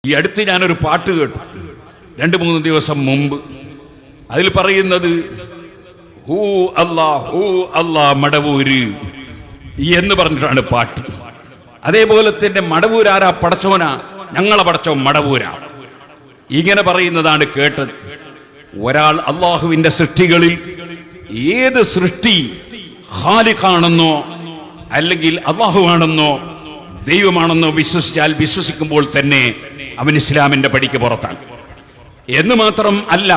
ഈ അടുത്ത് ഞാനൊരു പാട്ട് കേട്ടു 2-3 ദിവസം മുമ്പ്. അതിൽ പറയുന്നത് ഹൂ അല്ലാ മടവൂര് എന്ന് പറഞ്ഞിട്ടാണ് പാട്ട്. അതേപോലെ തന്നെ മടവൂരാരാ? പടച്ചവനാ, ഞങ്ങളെ പടച്ചവൻ മടവൂരാ. ഇങ്ങനെ പറയുന്നതാണ് കേട്ടത്. ഒരാൾ അള്ളാഹുവിന്റെ സൃഷ്ടികളിൽ ഏത് സൃഷ്ടി ഖാലിഖാണെന്നോ അല്ലെങ്കിൽ അള്ളാഹുവാണെന്നോ ദൈവമാണെന്നോ വിശ്വസിക്കുമ്പോൾ തന്നെ അവൻ ഇസ്ലാമിന്റെ പടിക്ക് പുറത്താണ്. എന്ന് മാത്രം അല്ല,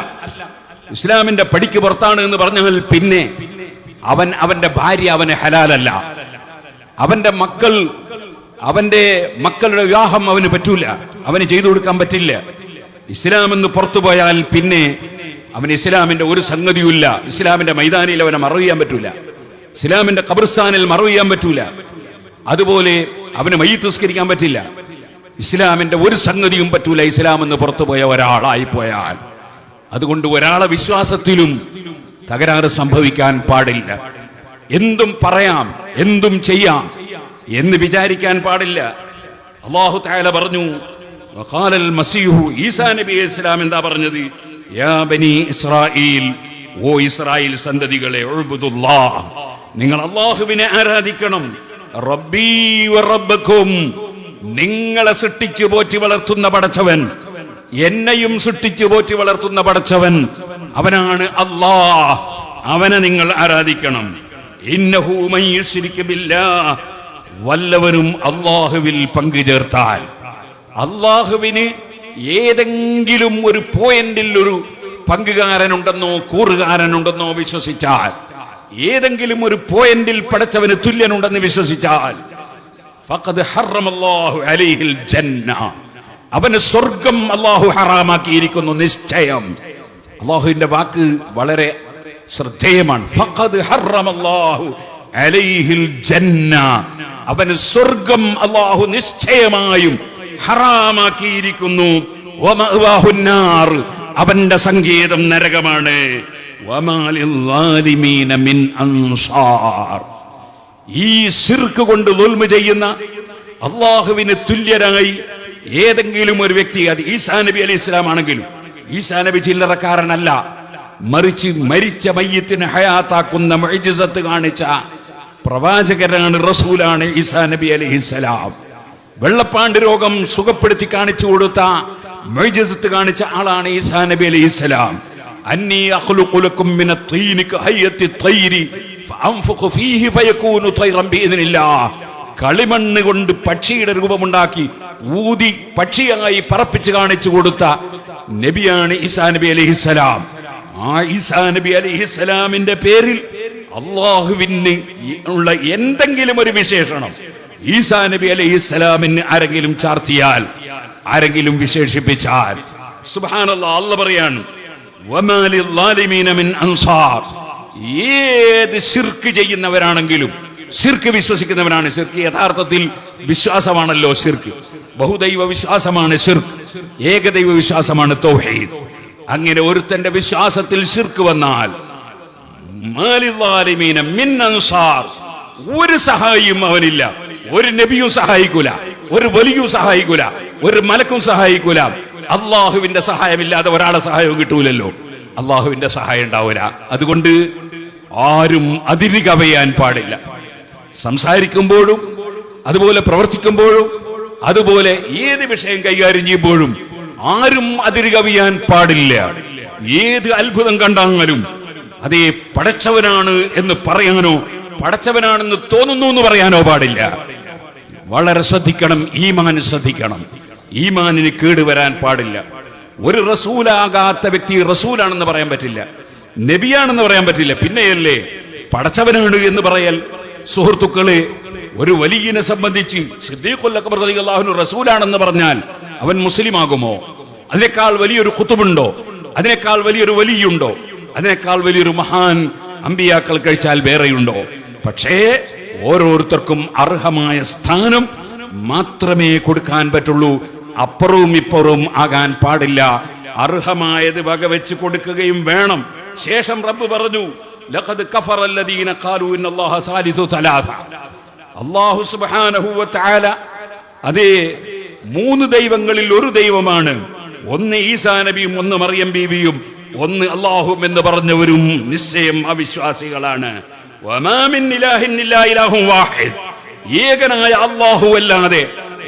ഇസ്ലാമിന്റെ പടിക്ക് പുറത്താണ് എന്ന് പറഞ്ഞാൽ പിന്നെ അവന്റെ ഭാര്യ അവന് ഹലാലല്ല, അവന്റെ മക്കളുടെ വിവാഹം അവന് പറ്റൂല, അവന് ചെയ്തു കൊടുക്കാൻ പറ്റില്ല. ഇസ്ലാം എന്ന് പുറത്തു പോയാൽ പിന്നെ അവന് ഇസ്ലാമിന്റെ ഒരു സംഗതിയുമില്ല. ഇസ്ലാമിന്റെ മൈതാനിയിൽ അവനെ മറവ് ചെയ്യാൻ പറ്റൂല, ഇസ്ലാമിന്റെ ഖബർസ്ഥാനിൽ മറവ് ചെയ്യാൻ പറ്റൂല. അതുപോലെ അവന് മയ്യിത്ത് നിസ്കരിക്കാൻ പറ്റില്ല. ഇസ്ലാമിന്റെ ഒരു സംഗതിയും പറ്റൂല ഇസ്ലാം എന്ന് പുറത്തു പോയ ഒരാളായി പോയാൽ. അതുകൊണ്ട് ഒരാളെ വിശ്വാസത്തിലും തകരാറ് സംഭവിക്കാൻ പാടില്ല. എന്തും പറയാം, എന്തും ചെയ്യാം എന്ന് വിചാരിക്കാൻ പാടില്ല. അല്ലാഹു തആല പറഞ്ഞു, വഖാലൽ മസീഹു, ഈസാ നബി അലൈഹി സ്വലാം എന്താ പറഞ്ഞത്? യാ ബനി ഇസ്രായീൽ, ഓ ഇസ്രായേൽ സന്തതികളെ, ഉഅ്ബുദുല്ലാഹ്, നിങ്ങൾ അല്ലാഹുവിനെ ആരാധിക്കണം. റബ്ബീ വ റബ്ബക്കും, നിങ്ങളെ സൃഷ്ടിച്ചു പോറ്റി വളർത്തുന്ന പടച്ചവൻ, എന്നെയും സൃഷ്ടിച്ചു പോറ്റി വളർത്തുന്ന പടച്ചവൻ, അവനാണ് അല്ലാഹ്, അവനെ നിങ്ങൾ ആരാധിക്കണം. ഇന്നഹു മൻ യുശ്രിക് ബില്ലാഹ്, വല്ലവരും അല്ലാഹുവിൽ പങ്കു ചേർത്താൽ, അല്ലാഹുവിന് ഏതെങ്കിലും ഒരു പോയിന്റിൽ ഒരു പങ്കുകാരനുണ്ടെന്നോ കൂറുകാരനുണ്ടെന്നോ വിശ്വസിച്ചാൽ, ഏതെങ്കിലും ഒരു പോയിന്റിൽ പടച്ചവന് തുല്യനുണ്ടെന്ന് വിശ്വസിച്ചാൽ, ഫഖദ് ഹറമല്ലാഹു അലൈഹിൽ ജന്ന, അവന് സ്വർഗം അല്ലാഹു ഹറാമാക്കിയിരിക്കുന്നു നിശ്ചയം. അല്ലാഹുവിന്റെ വാക്ക് വളരെ ശ്രദ്ധേയമാണ്. ഫഖദ് ഹറമല്ലാഹു അലൈഹിൽ ജന്ന, അവന് സ്വർഗം അല്ലാഹു നിശ്ചയമായും ഹറാമാക്കിയിരിക്കുന്നു. വമഅവാഹുൻ നാർ, അവന്റെ സങ്കേതം നരകമാണ്. വമാ ലിൽസാലിമീന മിൻ അൻസാർ, ഈ ശിർക്ക് കൊണ്ട് ദുൽമ ചെയ്യുന്ന, അല്ലാഹുവിന് തുല്യരായി ഏതെങ്കിലും ഒരു വ്യക്തി, അത് ഈസാ നബി അലൈഹി സ്വലാം ആണെങ്കിലും, ഈസാ നബി ചില്ലറക്കാരനല്ല, മറിച്ച് മരിച്ച മയ്യിത്തിനെ ഹയാത്താക്കുന്ന മുഅ്ജിസത്ത് കാണിച്ച പ്രവാചകനാണ്, റസൂലാണ് ഈസാ നബി അലൈഹി സ്വലാം. വെള്ളപ്പാണ്ട് രോഗം സുഖപ്പെടുത്തി കാണിച്ചു കൊടുത്ത മുഅ്ജിസത്ത് കാണിച്ച ആളാണ് ഈസാ നബി അലൈഹി സ്വലാം. അന്നി അഖ്ലുഖു ലക്കും മിനത് തീനി കഹയ്യത്തി തൈരി ഫഅൻഫുഖു ഫീഹി ഫയകൂനു തൈറൻ ബിഇദ്നില്ലാഹ്, കളിമണ്ണ് കൊണ്ട് പക്ഷിയുടെ രൂപമുണ്ടാക്കി ഊതി പക്ഷിയായി പറപ്പിച്ച് കാണിച്ചു കൊടുത്ത നബിയാണ് ഈസാ നബി അലൈഹിസ്സലാം. ആ ഈസാ നബി അലൈഹിസ്സലാമിന്റെ പേരിൽ അല്ലാഹുവിന് ഉള്ള എന്തെങ്കിലും ഒരു വിശേഷണം ഈസാ നബി അലൈഹിസ്സലാമിന് ആരെങ്കിലും ചാർത്തിയാൽ, ആരെങ്കിലും വിശേഷിപ്പിച്ചാൽ, സുബ്ഹാനല്ലാഹ്, അല്ലാഹ് പറയാണ്, വമാ ലിൽസാലിമീന മിൻ അൻസാർ, ഏത് ശിർക്ക് ചെയ്യുന്നവരാണെങ്കിലും, ശിർക്ക് വിശ്വസിക്കുന്നവനാണ്. ശിർക്ക് യഥാർത്ഥത്തിൽ വിശ്വാസമാണല്ലോ. ശിർക്ക് ബഹുദൈവ വിശ്വാസമാണ്, ശിർക്ക് ഏകദൈവ വിശ്വാസമാണ് തൗഹീദ്. അങ്ങനെ ഒരുത്തന്റെ വിശ്വാസത്തിൽ ശിർക്ക് വന്നാൽ, മാലിൽസാലിമീന മിൻ അൻസാർ, ഒരു സഹായിയും അവനില്ല. ഒരു നബിയും സഹായിക്കൂല, ഒരു വലിയും സഹായിക്കൂല, ഒരു മലക്കും സഹായിക്കൂല. അള്ളാഹുവിന്റെ സഹായമില്ലാതെ ഒരാളെ സഹായവും കിട്ടൂലല്ലോ, അള്ളാഹുവിന്റെ സഹായം ഉണ്ടാവില്ല. അതുകൊണ്ട് ആരും അതിര് കവിയാൻ പാടില്ല. സംസാരിക്കുമ്പോഴും അതുപോലെ പ്രവർത്തിക്കുമ്പോഴും അതുപോലെ ഏത് വിഷയം കൈകാര്യം ചെയ്യുമ്പോഴും ആരും അതിര് കവിയാൻ പാടില്ല. ഏത് അത്ഭുതം കണ്ടാലും അതേ പടച്ചവനാണ് എന്ന് പറയാനോ പടച്ചവനാണെന്ന് തോന്നുന്നു എന്ന് പറയാനോ പാടില്ല. വളരെ ശ്രദ്ധിക്കണം, ഈമാൻ ശ്രദ്ധിക്കണം. ഈമാനിന് കേടുവരാൻ പാടില്ല. ഒരു റസൂലാകാത്ത വ്യക്തി റസൂലാണെന്ന് പറയാൻ പറ്റില്ല, നബിയാണെന്ന് പറയാൻ പറ്റില്ല, പിന്നെയല്ലേ പടച്ചവനാണ് എന്ന് പറയൽ. സുഹൃത്തുക്കളെ, ഒരു വലിയനെ സംബന്ധിച്ച് സിദ്ദീഖുൽ അക്ബർ റളിയല്ലാഹു അൻഹു റസൂലാണെന്ന് പറഞ്ഞാൽ അവൻ മുസ്ലിം ആകുമോ? അതിനേക്കാൾ വലിയൊരു ഖുതുബുണ്ടോ? അതിനേക്കാൾ വലിയൊരു വലിയുണ്ടോ? അതിനേക്കാൾ വലിയൊരു മഹാൻ അമ്പിയാക്കൾ കഴിച്ചാൽ വേറെയുണ്ടോ? പക്ഷേ ഓരോരുത്തർക്കും അർഹമായ സ്ഥാനം മാത്രമേ കൊടുക്കാൻ പറ്റുള്ളൂ. അപ്പുറവും ഇപ്പുറവും ആകാൻ പാടില്ല. അർഹമായത് വകവെച്ച് കൊടുക്കുകയും വേണം. ശേഷം റബ്ബ് പറഞ്ഞു, ലഖദ് കഫറല്ലദീന ഖാലൂ ഇന്നല്ലാഹ സാലിസു സലാസ. അല്ലാഹു സുബ്ഹാനഹു വ തആല അതേ 3 ദൈവങ്ങളിൽ ഒരു ദൈവമാണ്. ഒന്ന് ഈസാ നബിയും ഒന്ന് മറിയം ബീവിയും ഒന്ന് അല്ലാഹും എന്ന് പറഞ്ഞവരും നിശ്ചയം അവിശ്വാസികളാണ്. വമാ മിൻ ഇലാഹിൻ ഇല്ലാ ഇലാഹുൻ വാഹിദ്, ഏകനായ അല്ലാഹു അല്ലാതെ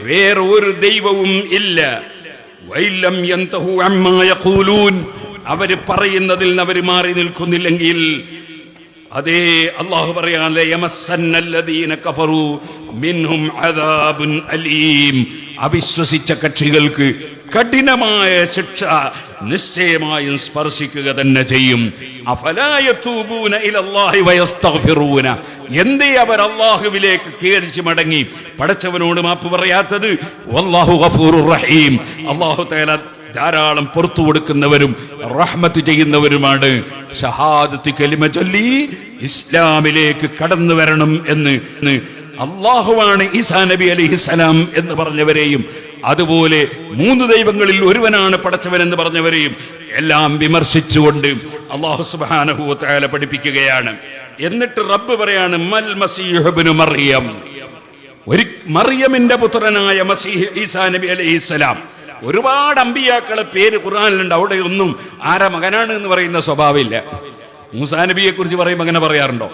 വേറെ ഒരു ദൈവവും ഇല്ല. വൈലം യന്തഹു അമ്മാ യഖൂലൂൻ, അവര് പറയുന്നതിൽ നിന്ന് അവർ മാറി നിൽക്കുന്നില്ലെങ്കിൽ അതേ അല്ലാഹു പറയാൻ യമസ്സന്നല്ലദീന കഫറു മിൻഹും അദാബുൻ അലീം, അവിശ്വസിച്ച കക്ഷികൾക്ക് കഠിനമായ ശിക്ഷ നിശ്ചയമായും സ്പർശിക്കുക തന്നെ ചെയ്യും. അഫലാ യതൂബൂന ഇലല്ലാഹി വയസ്തഗ്ഫിറൂന, എന്തേ അവർ അല്ലാഹുവിലേക്ക് കേറിച്ച് മടങ്ങി പടച്ചവനോട് മാപ്പ് പറയാത്തത്? വല്ലാഹു ഗഫൂറുർ റഹീം, അല്ലാഹു തആല ധാരാളം പുറത്തു കൊടുക്കുന്നവരും റഹ്മത്ത് ചെയ്യുന്നവരുമാണ്. ഷഹാദത്ത് കലിമ ചൊല്ലി ഇസ്ലാമിലേക്ക് കടന്നു വരണം എന്ന് അല്ലാഹുവാണ് ഈസാ നബി അലൈഹിസ്സലാം എന്ന് പറഞ്ഞവരെയും അതുപോലെ 3 ദൈവങ്ങളിൽ ഒരുവനാണ് പടച്ചവൻ എന്ന് പറഞ്ഞവരെയും എല്ലാം വിമർശിച്ചുകൊണ്ട് അല്ലാഹു സുബ്ഹാനഹു വ തആല പഠിപ്പിക്കുകയാണ്. എന്നിട്ട് റബ്ബ് പറയാണ് മൽ മസീഹ് ഇബ്നു മറിയം, മറിയമിന്റെ പുത്രനായ മസീഹ് ഈസാ നബി അലൈഹിസ്സലാം. ഒരുപാട് അമ്പിയാക്കളെ പേര് ഖുർആനിലുണ്ട്, അവിടെ ഒന്നും ആരാ മകനാണ് എന്ന് പറയുന്ന സ്വഭാവമില്ല. മൂസാ നബിയെ കുറിച്ച് പറയുമ്പോൾ അങ്ങനെ പറയാറുണ്ടോ?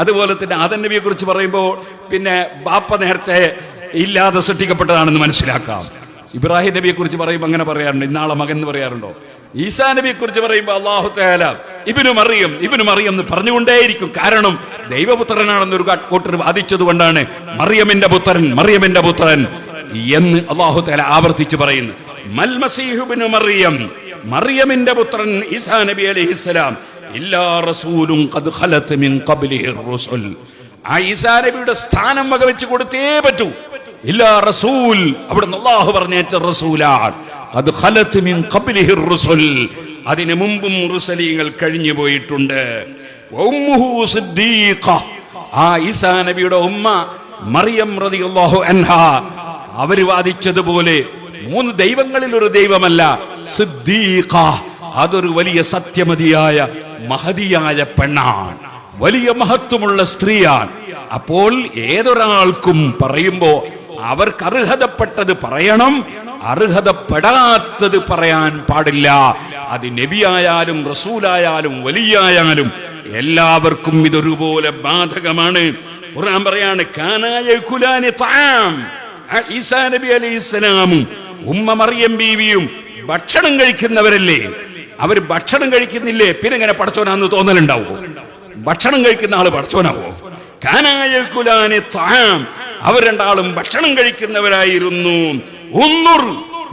അതുപോലെ തന്നെ ആദം നബിയെ കുറിച്ച് പറയുമ്പോൾ പിന്നെ ബാപ്പ നേരത്തെ ഇല്ലാതെ സൃഷ്ടിക്കപ്പെട്ടതാണെന്ന് മനസ്സിലാക്കാം. ഇബ്രാഹിം നബിയെ കുറിച്ച് പറയുമ്പോൾ അങ്ങനെ പറയാറുണ്ട്, ഇന്നാളെ മകൻ എന്ന് പറയാറുണ്ടോ? ഈസാ നബിയെ കുറിച്ച് പറയുമ്പോൾ അല്ലാഹു തആല ഇബ്നു മറിയം എന്ന് പറഞ്ഞുകൊണ്ടേയിരിക്കും. കാരണം ദൈവപുത്രനാണെന്ന് ഒരു കൂട്ടർ വാദിച്ചത് കൊണ്ടാണ് മറിയമിന്റെ പുത്രൻ എന്ന് അല്ലാഹു തആല ആവർത്തിച്ച് പറയുന്നു. മൽ മസീഹു ഇബ്നു മറിയം, മറിയമിന്റെ പുത്രൻ ഈസാ നബി അലൈഹിസ്സലാം ഇല്ലാ റസൂലുൻ ഖദ് ഖലത് മിൻ ഖബ്ലിഹി റുസുൽ, ആ ഈസാ നബിയുടെ സ്ഥാനം വകവെച്ച് കൊടുത്തേ പറ്റൂ. ഇല്ലാ റസൂൽ, അവിടുന്ന് അല്ലാഹു പറഞ്ഞേച്ച റസൂലാണ്. ഖദ് ഖലത് മിൻ ഖബ്ലിഹി റുസുൽ, അതിനു മുമ്പും റുസലീങ്ങൾ കഴിഞ്ഞു പോയിട്ടുണ്ട്. ഉമ്മുഹു സിദ്ദീഖ, ആ ഈസാ നബിയുടെ ഉമ്മ മറിയം റളിയല്ലാഹു അൻഹാ അവര് വാദിച്ചതുപോലെ 3 ദൈവങ്ങളിൽ ഒരു ദൈവമല്ല, സിദ്ദീഖ, അതൊരു വലിയ സത്യമതിയായ മഹതിയായ പെണ്ണാണ്, വലിയ മഹത്വമുള്ള സ്ത്രീയാണ്. അപ്പോൾ ഏതൊരാൾക്കും പറയുമ്പോ അവർക്ക് അർഹതപ്പെട്ടത് പറയണം, അർഹതപ്പെടാത്തത് പറയാൻ പാടില്ല. അത് നബിയായാലും റസൂലായാലും വലിയായാലും എല്ലാവർക്കും ഇതൊരുപോലെ ബാധകമാണ്. ഖുർആൻ പറയാണ് കാനായ കുലാനി തആം, ഈസാ നബി അലൈഹിസ്സലാമും ഉമ്മ മറിയം ബീവിയും ഭക്ഷണം കഴിക്കുന്നവരല്ലേ? അവർ ഭക്ഷണം കഴിക്കുന്നില്ലേ? പിന്നെ ഇങ്ങനെ പടച്ചോനാന്ന് തോന്നലുണ്ടാവോ? ഭക്ഷണം കഴിക്കുന്ന ആള് പടച്ചോനാവോ? കാനായ കുലാനി തആം, അവർ രണ്ടാളും ഭക്ഷണം കഴിക്കുന്നവരായിരുന്നു.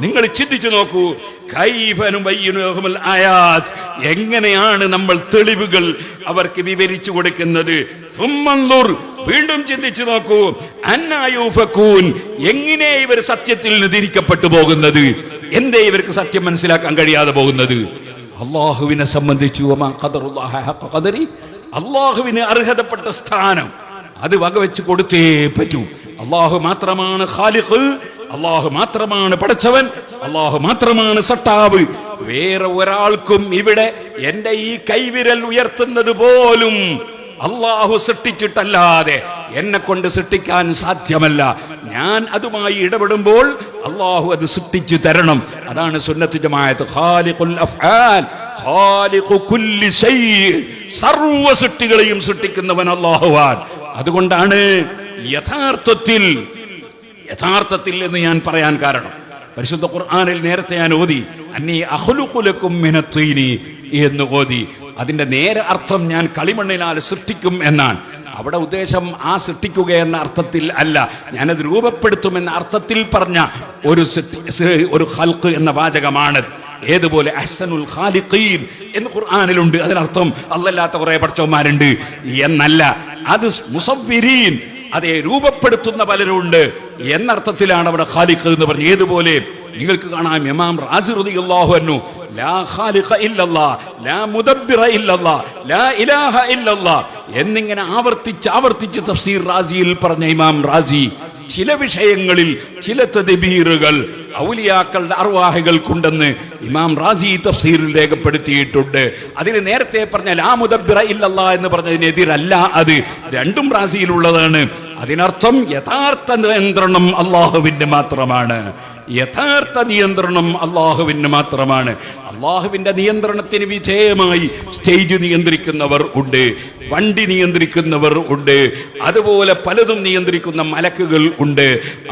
നിങ്ങൾ ചിന്തിച്ചു നോക്കൂ, എങ്ങനെയാണ് നമ്മൾ തെളിവുകൾ അവർക്ക് വിവരിച്ചു കൊടുക്കുന്നത്? വീണ്ടും ചിന്തിച്ചു നോക്കൂ, അന്നായൂഫകൂൻ, എങ്ങനെ ഇവർ സത്യത്തിൽ നിന്ന് തിരിക്കപ്പെട്ടു പോകുന്നത്? എന്തേ ഇവർക്ക് സത്യം മനസ്സിലാക്കാൻ കഴിയാതെ പോകുന്നത്? അള്ളാഹുവിനെ സംബന്ധിച്ചു അള്ളാഹുവിന് അർഹതപ്പെട്ട സ്ഥാനം അത് വകവെച്ച് കൊടുത്തേ പറ്റൂ. അള്ളാഹു മാത്രമാണ് ഖാലിഖ്, അള്ളാഹു മാത്രമാണ് പടച്ചവൻ, അള്ളാഹു മാത്രമാണ് സട്ടാവ്. വേറെ ഒരാൾക്കും ഇവിടെ എന്റെ ഈ കൈവിരൽ ഉയർത്തുന്നത് പോലും അള്ളാഹു സൃഷ്ടിച്ചിട്ടല്ലാതെ എന്നെ കൊണ്ട് സൃഷ്ടിക്കാൻ സാധ്യമല്ല. ഞാൻ അതുമായി ഇടപെടുമ്പോൾ അള്ളാഹു അത് സൃഷ്ടിച്ചു തരണം. അതാണ് സുന്നത്ത് ജമാഅത്ത്. ഖാലിഖുൽ അഫ്ആൽ, ഖാലിഖു കുല്ലി ശൈ, സർവ്വ സൃഷ്ടികളെയും സൃഷ്ടിക്കുന്നവൻ അള്ളാഹുവാണ്. അതുകൊണ്ടാണ് യഥാർത്ഥത്തിൽ എന്ന് ഞാൻ പറയാൻ കാരണം, പരിശുദ്ധ ഖുർആനിൽ നേരത്തെ ഞാൻ ഓതി അന്നീ അഖ്ലുഖു ലക്കും മിനത്തീനി എന്ന് ഓതി. അതിന്റെ നേരെ അർത്ഥം ഞാൻ കളിമണ്ണിനാൽ സൃഷ്ടിക്കും എന്നാണ്. അവിടെ ഉദ്ദേശം ആ സൃഷ്ടിക്കുക എന്ന അർത്ഥത്തിൽ അല്ല, ഞാനത് രൂപപ്പെടുത്തുമെന്ന അർത്ഥത്തിൽ പറഞ്ഞ ഒരു ഖൽഖ് എന്ന വാചകമാണ്. ഏതുപോലെ അഹ്സനുൽ ഖാലിഖീൻ എന്ന് ഖുർആനിലുണ്ട്, അതിനർത്ഥം അല്ലാത്ത കുറെ പടച്ചവന്മാരുണ്ട് എന്നല്ല. അത് മുസവ്വിരീൻ, അതെ രൂപപ്പെടുത്തുന്ന പലരുണ്ട് എന്നർത്ഥത്തിലാണ് അവിടെ ഖാലിഖ് എന്ന് പറഞ്ഞു. ഏതുപോലെ നിങ്ങൾക്ക് കാണാം ഇമാം റാസി റളിയല്ലാഹു അൻഹു ലാ ഖാലിഖ ഇല്ലല്ലാഹ്, ലാ മുദബ്ബിറ ഇല്ലല്ലാഹ്, ലാ ഇലാഹ ഇല്ലല്ലാഹ് എന്നിങ്ങനെ ആവർത്തിച്ച് തഫ്സീർ റാസിയിൽ പറഞ്ഞ ഇമാം റാസി ചില വിഷയങ്ങളിൽ ചില തദ്ബീറുകൾ ഔലിയാക്കളുടെ അർവാഹികൾക്കുണ്ടെന്ന് ഇമാം റാസി തഫ്സീറിൽ രേഖപ്പെടുത്തിയിട്ടുണ്ട്. അതിന് നേരത്തെ പറഞ്ഞ ലാ മുദബ്ബിറ ഇല്ലല്ലാഹ് എന്ന് പറഞ്ഞതിനെതിരല്ല, അത് രണ്ടും റാസിയിലുള്ളതാണ്. അതിനർത്ഥം യഥാർത്ഥ നിയന്ത്രണം അള്ളാഹുവിന്റെ മാത്രമാണ്. യഥാർത്ഥ നിയന്ത്രണം അള്ളാഹുവിന് മാത്രമാണ്. അള്ളാഹുവിന്റെ നിയന്ത്രണത്തിന് വിധേയമായി സ്റ്റേജ് നിയന്ത്രിക്കുന്നവർ ഉണ്ട്, വണ്ടി നിയന്ത്രിക്കുന്നവർ ഉണ്ട്, അതുപോലെ പലതും നിയന്ത്രിക്കുന്ന മലക്കുകൾ ഉണ്ട്,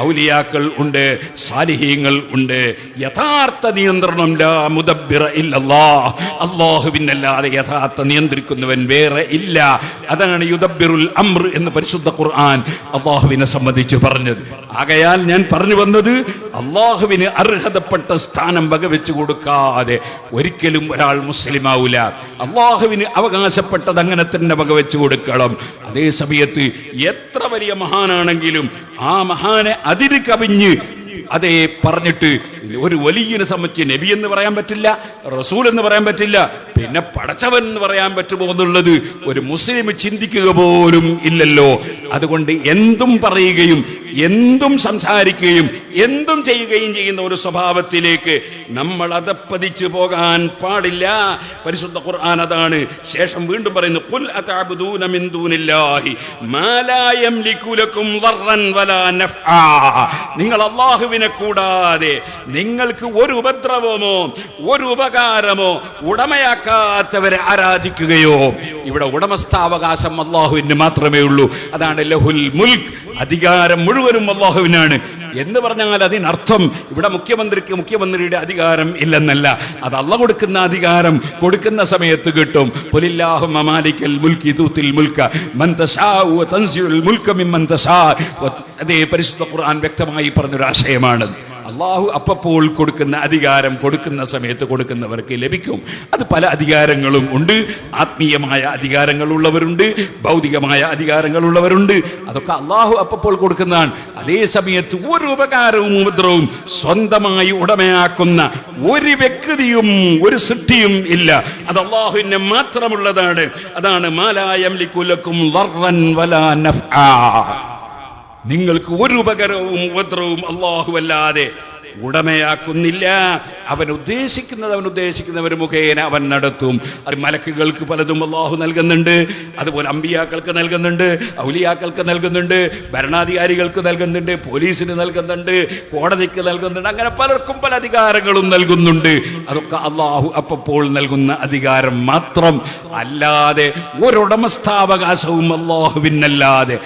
ഔലിയാക്കൾ ഉണ്ട്, സാലിഹീങ്ങൾ ഉണ്ട്. യഥാർത്ഥ നിയന്ത്രണം ലാ മുദബ്ബിറ ഇല്ലല്ലാഹ്, അള്ളാഹുവിനല്ലാതെ യഥാർത്ഥ നിയന്ത്രിക്കുന്നവൻ വേറെ ഇല്ല. അതാണ് യുദബ്ബിറുൽ അംർ എന്ന് പരിശുദ്ധ ഖുർആൻ അള്ളാഹുവിനെ സംബന്ധിച്ച് പറഞ്ഞത്. ആകയാൽ ഞാൻ പറഞ്ഞു വന്നത്, അള്ളാഹുവിന് അർഹതപ്പെട്ട സ്ഥാനം വകവെച്ചു കൊടുക്കാതെ ഒരിക്കലും ഒരാൾ മുസ്ലിം ആവൂല. അള്ളാഹുവിന് അവകാശപ്പെട്ടത് അങ്ങനെ തന്നെ വകവെച്ചു കൊടുക്കണം. അതേ സമയത്ത് എത്ര വലിയ മഹാനാണെങ്കിലും ആ മഹാനെ അതിന് കവിഞ്ഞ് അതേ പറഞ്ഞിട്ട് ഒരു വലിയനെ സംബന്ധിച്ച് നബി എന്ന് പറയാൻ പറ്റില്ല, റസൂൽ എന്ന് പറയാൻ പറ്റില്ല, പിന്നെ പടച്ചവൻ എന്ന് പറയാൻ പറ്റുമോ എന്നുള്ളത് ഒരു മുസ്ലിം ചിന്തിക്കുക പോലും ഇല്ലല്ലോ. അതുകൊണ്ട് എന്തും പറയുകയും എന്തും സംസാരിക്കുകയും എന്തും ചെയ്യുകയും ചെയ്യുന്ന ഒരു സ്വഭാവത്തിലേക്ക് നമ്മൾ അതപ്പതിച്ചു പോകാൻ പാടില്ല. പരിശുദ്ധ ഖുർആൻ അതാണ് ശേഷം വീണ്ടും പറയുന്നു, ഖുൽ അതഅബുദൂന മിൻ ദൂനില്ലാഹി മാ ലാ യംലികു ലക്കും ദർറൻ വലാ നഫ്ആ. നിങ്ങൾ അല്ലാഹുവിനെ കൂടാതെ നിങ്ങൾക്ക് ഒരു ഉപദ്രവമോ ഒരു ഉപകാരമോ ഉടമയാക്കാത്തവരെ ആരാധിക്കുകയോ. ഇവിടെ ഉടമസ്ഥാവകാശം അല്ലാഹുവിന് മാത്രമേ ഉള്ളൂ. അതാണ് ലഹുൽ മുൽക്ക്, അധികാരം മുഴുവനും അല്ലാഹുവിനാണ് എന്ന് പറഞ്ഞാൽ അതിനർത്ഥം ഇവിടെ മുഖ്യമന്ത്രിക്ക് മുഖ്യമന്ത്രിയുടെ അധികാരം ഇല്ലെന്നല്ല. അത് അല്ലാഹു കൊടുക്കുന്ന അധികാരം കൊടുക്കുന്ന സമയത്ത് കിട്ടും. ഖുലില്ലാഹുമ്മ മാലിക്കൽ മുൽക്കി തൂത്തിൽ മുൽക മൻ തശാഉ വതൻസിഉൽ മുൽക മിമ്മൻ തശാ. അതേ പരിശുദ്ധ ഖുർആൻ വ്യക്തമായി പറഞ്ഞൊരു ആശയമാണ്. അള്ളാഹു അപ്പോൾ കൊടുക്കുന്ന അധികാരം കൊടുക്കുന്ന സമയത്ത് കൊടുക്കുന്നവർക്ക് ലഭിക്കും. അത് പല അധികാരങ്ങളും ഉണ്ട്. ആത്മീയമായ അധികാരങ്ങളുള്ളവരുണ്ട്, ഭൗതികമായ അധികാരങ്ങളുള്ളവരുണ്ട്. അതൊക്കെ അള്ളാഹു അപ്പോൾ കൊടുക്കുന്നതാണ്. അതേ സമയത്ത് ഒരു ഉപകാരവും ഉപദ്രവവും സ്വന്തമായി ഉടമയാക്കുന്ന ഒരു വ്യക്തിയും ഒരു സൃഷ്ടിയും ഇല്ല. അത് അള്ളാഹുവിന് മാത്രമുള്ളതാണ്. അതാണ് മാ ലാ യംലികു ലക്കും ദർറൻ വലാ നഫ്ആ. നിങ്ങൾക്ക് ഒരു ഉപകരവും ഉപദ്രവവും അല്ലാഹു അല്ലാതെ ഉടമയാക്കുന്നില്ല. അവൻ ഉദ്ദേശിക്കുന്നവർ മുഖേന അവൻ നടത്തും. അത് മലക്കുകൾക്ക് പലതും അല്ലാഹു നൽകുന്നുണ്ട്, അതുപോലെ അമ്പിയാക്കൾക്ക് നൽകുന്നുണ്ട്, ഔലിയാക്കൾക്ക് നൽകുന്നുണ്ട്, ഭരണാധികാരികൾക്ക് നൽകുന്നുണ്ട്, പോലീസിന് നൽകുന്നുണ്ട്, കോടതിക്ക് നൽകുന്നുണ്ട്. അങ്ങനെ പലർക്കും പല അധികാരങ്ങളും നൽകുന്നുണ്ട്. അതൊക്കെ അല്ലാഹു അപ്പോൾ നൽകുന്ന അധികാരം മാത്രം. അല്ലാതെ ഒരുടമസ്ഥാവകാശവും അല്ലാഹുവിനല്ലാതെ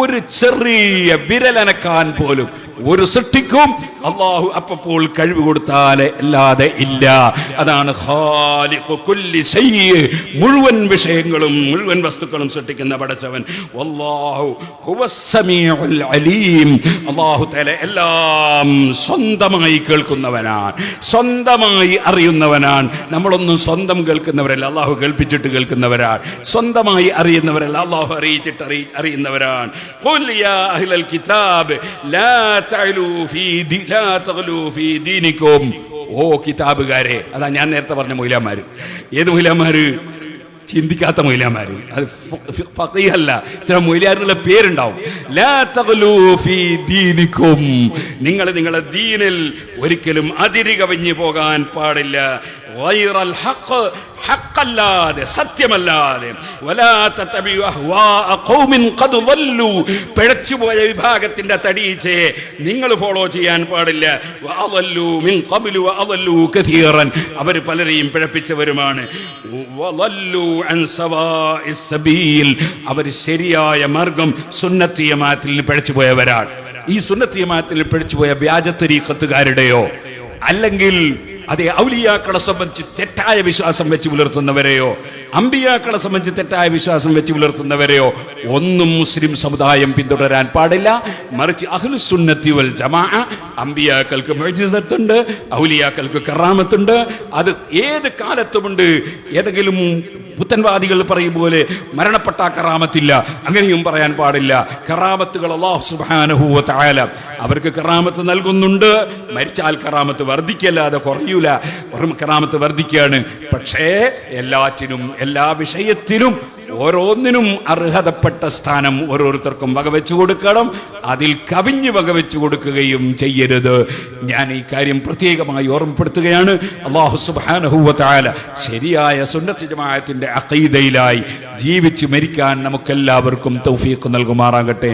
ഒരു ചെറിയ വിരലനക്കാൻ പോലും ഒരു സൃഷ്ടിക്കും അല്ലാഹു അപ്പോൾ കഴിവ് കൊടുത്താലേ അല്ലാതെ ഇല്ല. അതാണ് ഖാലിഖു കുല്ലി ശൈഇ, മുഴുവൻ വിഷയങ്ങളും മുഴുവൻ വസ്തുക്കളും സൃഷ്ടിക്കുന്ന പടച്ചവൻ. വല്ലാഹു ഹുവസ് സമീഉൽ അലീം. അല്ലാഹു തആല എല്ലാം സ്വന്തമായി കേൾക്കുന്നവനാണ്, സ്വന്തമായി അറിയുന്നവനാണ്. നമ്മളൊന്നും സ്വന്തം കേൾക്കുന്നവരല്ല, അല്ലാഹു കേൾപ്പിച്ചിട്ട് കേൾക്കുന്നവരാണ്. സ്വന്തമായി അറിയുന്നവരല്ല, അല്ലാഹു അറിയിച്ചിട്ട് അറിയുന്നവരാണ്. ഖുൽ യാ അഹ്ലൽ കിതാബ് ലാ തഅലൂ ഫീ ദീനിക്കും. ഓ കിതാബുകാരെ, അതാ ഞാൻ നേരത്തെ പറഞ്ഞ മൗലവിമാര്. ഏത് മൗലവിമാര്? ചിന്തിക്കാത്ത മൗലവിമാര്. അത് ഫഖീഹല്ല, ചില മൗലവിമാരുടെ പേരുണ്ടാവും. ലാ തഗ്ലൂ ഫീ ദീനിക്കും. നിങ്ങൾ നിങ്ങളുടെ ദീനിൽ ഒരിക്കലും അതിര് കവിഞ്ഞു പോകാൻ പാടില്ല. ഗൈറൽ ഹഖ്, ഹഖല്ലാതെ സത്യമല്ലാതെ. വലാ തതബിഉ അഹ്വാഅ ഖൗമിൻ ഖദ് ളല്ലു, പിഴച്ചുപോയ വിഭാഗത്തിന്റെ തടീച്ചയെ നിങ്ങൾ ഫോളോ ചെയ്യാൻ പാടില്ല. വഅളല്ലു മിൻ ഖബ്ലു വഅളല്ലു കസീറൻ, അവർ പലരെയും പിഴപ്പിച്ചവരുമാണ്. വളല്ലു അൻ സവാഇസ് സബീൽ, അവർ ശരിയായ മാർഗം സുന്നത്ത് ജമാഅത്തിൽ പിഴച്ചുപോയവരാണ്. ഈ സുന്നത്ത് ജമാഅത്തിൽ പിഴച്ചുപോയ വ്യാജ തരീഖത്തുകാരുടെയോ അല്ലെങ്കിൽ അതേ ഔലിയാക്കളെ സംബന്ധിച്ച് തെറ്റായ വിശ്വാസം വെച്ച് പുലർത്തുന്നവരെയോ അമ്പിയാക്കളെ സംബന്ധിച്ച് തെറ്റായ വിശ്വാസം വെച്ച് പുലർത്തുന്നവരെയോ ഒന്നും മുസ്ലിം സമുദായം പിന്തുടരാൻ പാടില്ല. മറിച്ച് അഹ്ലുസ് സുന്നത്തി വൽ ജമാഅ, അമ്പിയാക്കൾക്ക് മുഅ്ജിസത്തുണ്ട്, ഔലിയാക്കൾക്ക് കറാമത്തുണ്ട്. അത് ഏത് കാലത്തുമുണ്ട്. ഏതെങ്കിലും പുത്തൻവാദികൾ പറയും പോലെ മരണപ്പെട്ട കറാമത്തില്ല, അങ്ങനെയും പറയാൻ പാടില്ല. കറാമത്തുകൾ അല്ലാഹു സുബ്ഹാനഹു വ തആല അവർക്ക് കറാമത്ത് നൽകുന്നുണ്ട്. മരിച്ചാൽ കറാമത്ത് വർദ്ധിക്കല്ലാതെ കുറയൂല. കറാമത്ത് വർദ്ധിക്കുകയാണ്. പക്ഷേ എല്ലാറ്റിനും എല്ലാ വിഷയത്തിലും ഓരോന്നിനും അർഹതപ്പെട്ട സ്ഥാനം ഓരോരുത്തർക്കും വകവെച്ചു കൊടുക്കണം. അതിൽ കവിഞ്ഞ് വകവെച്ചു കൊടുക്കുകയും ചെയ്യരുത്. ഞാൻ ഈ കാര്യം പ്രത്യേകമായി ഓർമ്മപ്പെടുത്തുകയാണ്. അല്ലാഹു സുബ്ഹാനഹു വ തആല ശരിയായ സുന്നത്ത് ജമാഅത്തിന്റെ അഖീദയിലായി ജീവിച്ച് മരിക്കാൻ നമുക്കെല്ലാവർക്കും തൗഫീഖ് നൽകുമാറാകട്ടെ.